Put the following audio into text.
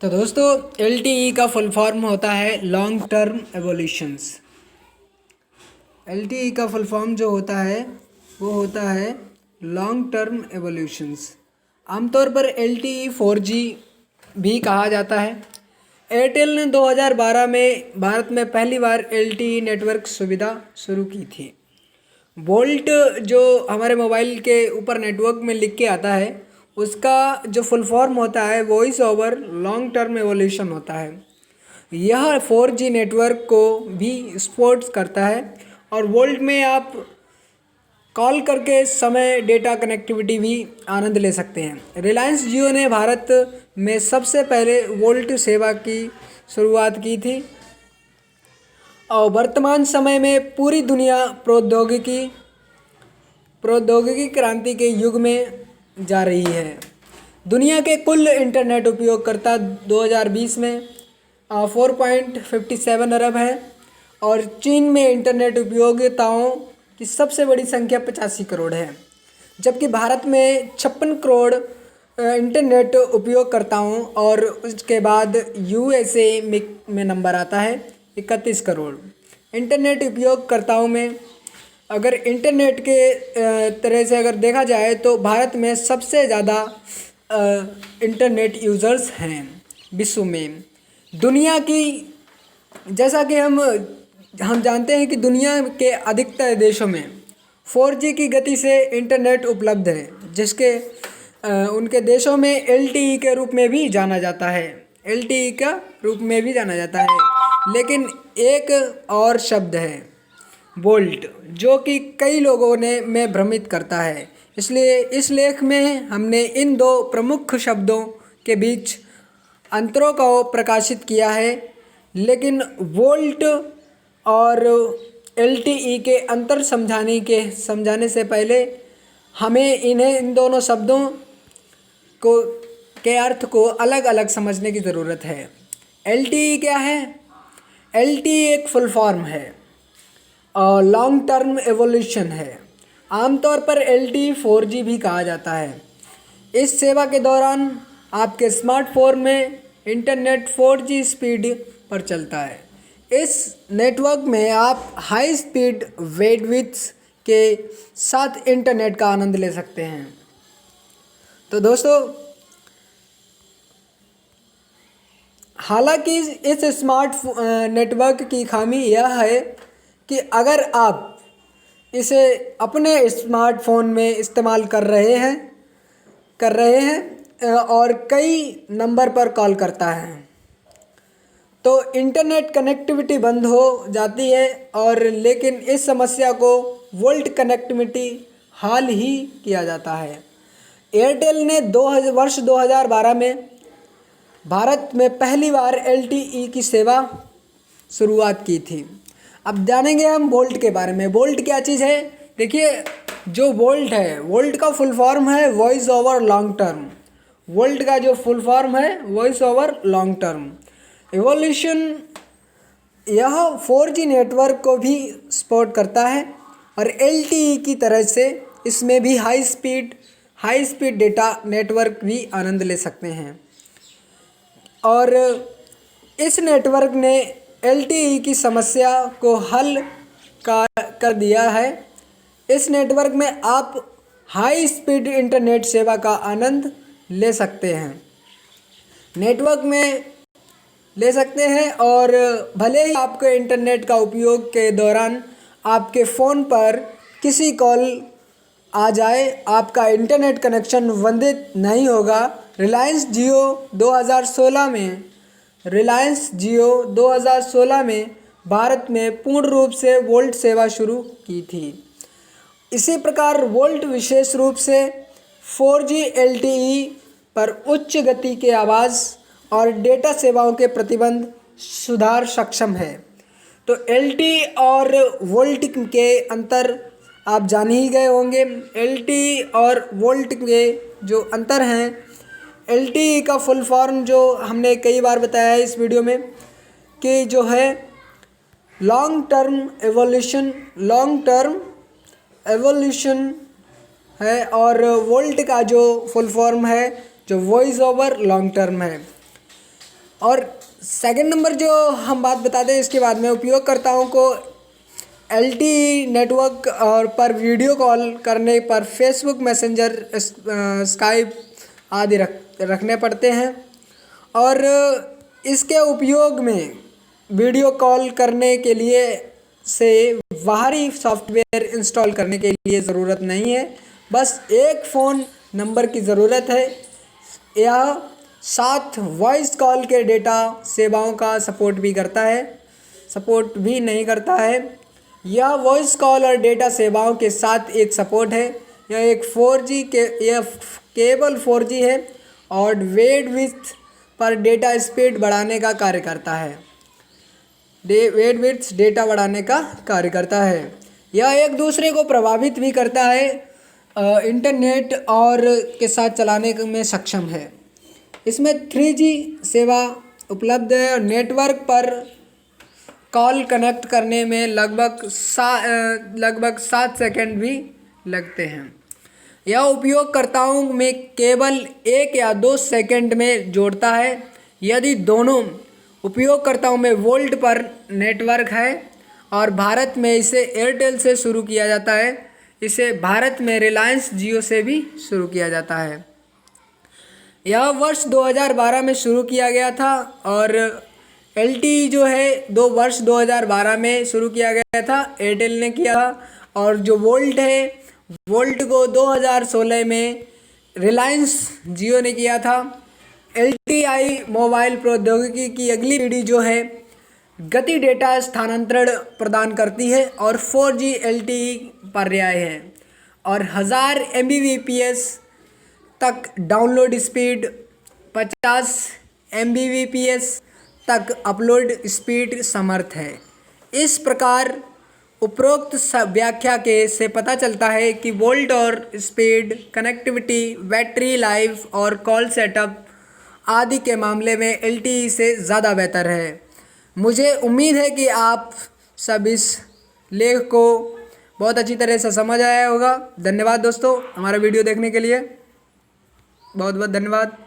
तो दोस्तों LTE का फुल फॉर्म होता है लॉन्ग टर्म एवोल्यूशंस। LTE का फुल फॉर्म जो होता है वो होता है लॉन्ग टर्म एवोल्यूशंस। आमतौर पर LTE 4G भी कहा जाता है। एयरटेल ने 2012 में भारत में पहली बार LTE नेटवर्क सुविधा शुरू की थी। वोल्ट जो हमारे मोबाइल के ऊपर नेटवर्क में लिख के आता है उसका जो फुल फॉर्म होता है voice over long term evolution होता है। यह 4G नेटवर्क को भी सपोर्ट करता है और वोल्ट में आप कॉल करके समय डेटा कनेक्टिविटी भी आनंद ले सकते हैं। रिलायंस जियो ने भारत में सबसे पहले वोल्ट सेवा की शुरुआत की थी और वर्तमान समय में पूरी दुनिया प्रौद्योगिकी क्रांति के युग में जा रही है। दुनिया के कुल इंटरनेट उपयोगकर्ता 2020 में 4.57 अरब है और चीन में इंटरनेट उपयोगिताओं की सबसे बड़ी संख्या 85 करोड़ है, जबकि भारत में 56 करोड़ इंटरनेट उपयोगकर्ताओं और उसके बाद USA में नंबर आता है 31 करोड़। इंटरनेट उपयोगकर्ताओं में अगर इंटरनेट के तरह से अगर देखा जाए तो भारत में सबसे ज़्यादा इंटरनेट यूज़र्स हैं विश्व में। दुनिया की जैसा कि हम जानते हैं कि दुनिया के अधिकतर देशों में 4G की गति से इंटरनेट उपलब्ध है, जिसके उनके देशों में LTE के रूप में भी जाना जाता है। LTE का रूप में भी जाना जाता है, लेकिन एक और शब्द है वोल्ट, जो कि कई लोगों में भ्रमित करता है। इसलिए इस लेख में हमने इन दो प्रमुख शब्दों के बीच अंतरों को प्रकाशित किया है, लेकिन वोल्ट और LTE के अंतर समझाने से पहले हमें इन दोनों शब्दों के अर्थ को अलग अलग समझने की ज़रूरत है। LTE क्या है? LTE एक फुल फॉर्म है और लॉन्ग टर्म एवोल्यूशन है। आमतौर पर LTE 4G भी कहा जाता है। इस सेवा के दौरान आपके स्मार्टफोन में इंटरनेट 4G स्पीड पर चलता है। इस नेटवर्क में आप हाई स्पीड बैंडविड्थ के साथ इंटरनेट का आनंद ले सकते हैं। तो दोस्तों, हालांकि इस स्मार्ट नेटवर्क की खामी यह है कि अगर आप इसे अपने स्मार्टफोन में इस्तेमाल कर रहे हैं और कई नंबर पर कॉल करता है तो इंटरनेट कनेक्टिविटी बंद हो जाती है। और लेकिन इस समस्या को वोल्ट कनेक्टिविटी हाल ही किया जाता है। एयरटेल ने वर्ष 2012 में भारत में पहली बार LTE की सेवा शुरुआत की थी। अब जानेंगे हम वोल्ट के बारे में। वोल्ट क्या चीज़ है? देखिए, जो वोल्ट है, वोल्ट का फुल फॉर्म है voice over long term. Volt का जो फुल फॉर्म है voice over long term evolution. यह 4G नेटवर्क को भी सपोर्ट करता है और LTE की तरह से इसमें भी हाई स्पीड डेटा नेटवर्क भी आनंद ले सकते हैं। और इस नेटवर्क ने LTE की समस्या को हल कर दिया है। इस नेटवर्क में आप हाई स्पीड इंटरनेट सेवा का आनंद ले सकते हैं और भले ही आपके इंटरनेट का उपयोग के दौरान आपके फ़ोन पर किसी कॉल आ जाए, आपका इंटरनेट कनेक्शन बाधित नहीं होगा। रिलायंस जियो 2016 में भारत में पूर्ण रूप से वोल्ट सेवा शुरू की थी। इसी प्रकार वोल्ट विशेष रूप से 4G LTE पर उच्च गति के आवाज़ और डेटा सेवाओं के प्रतिबंध सुधार सक्षम है। तो LTE और वोल्ट के अंतर आप जान ही गए होंगे। LTE और वोल्ट के जो अंतर हैं, LTE का फुल फॉर्म जो हमने कई बार बताया है इस वीडियो में कि जो है लॉन्ग टर्म एवोल्यूशन है और वोल्ट का जो फुल फॉर्म है जो वॉइस ओवर लॉन्ग टर्म है। और सेकंड नंबर जो हम बात बताते हैं इसके बाद में, उपयोगकर्ताओं को LTE नेटवर्क और पर वीडियो कॉल करने पर फेसबुक मैसेंजर, स्काइप आदि रखने पड़ते हैं। और इसके उपयोग में वीडियो कॉल करने के लिए से बाहरी सॉफ्टवेयर इंस्टॉल करने के लिए ज़रूरत नहीं है, बस एक फ़ोन नंबर की ज़रूरत है। यह साथ वॉइस कॉल के डेटा सेवाओं का सपोर्ट भी नहीं करता है। यह वॉइस कॉल और डेटा सेवाओं के साथ एक सपोर्ट है। यह केवल 4G है और बैंडविड्थ पर डेटा स्पीड बढ़ाने का कार्य करता है। डेटा बढ़ाने का कार्य करता है। यह एक दूसरे को प्रभावित भी करता है, इंटरनेट और के साथ चलाने में सक्षम है। इसमें 3G सेवा उपलब्ध है और नेटवर्क पर कॉल कनेक्ट करने में लगभग 7 सेकंड भी लगते हैं। यह उपयोगकर्ताओं में केवल 1 या 2 सेकंड में जोड़ता है। यदि दोनों उपयोगकर्ताओं में वोल्ट पर नेटवर्क है और भारत में इसे एयरटेल से शुरू किया जाता है, इसे भारत में रिलायंस जियो से भी शुरू किया जाता है। यह वर्ष 2012 में शुरू किया गया था और LTE जो है वर्ष 2012 में शुरू किया गया था, एयरटेल ने किया था। और जो वोल्ट है, वोल्ट को 2016 में रिलायंस जियो ने किया था। LTI मोबाइल प्रौद्योगिकी की अगली पीढ़ी जो है गति डेटा स्थानांतरण प्रदान करती है और 4G LTE पर्याय है और 1000 Mbps तक डाउनलोड स्पीड, 50 Mbps तक अपलोड स्पीड समर्थ है। इस प्रकार उपरोक्त व्याख्या से पता चलता है कि वोल्ट और स्पीड, कनेक्टिविटी, बैटरी लाइफ और कॉल सेटअप आदि के मामले में LTE से ज़्यादा बेहतर है। मुझे उम्मीद है कि आप सब इस लेख को बहुत अच्छी तरह से समझ आया होगा। धन्यवाद दोस्तों, हमारा वीडियो देखने के लिए बहुत बहुत धन्यवाद।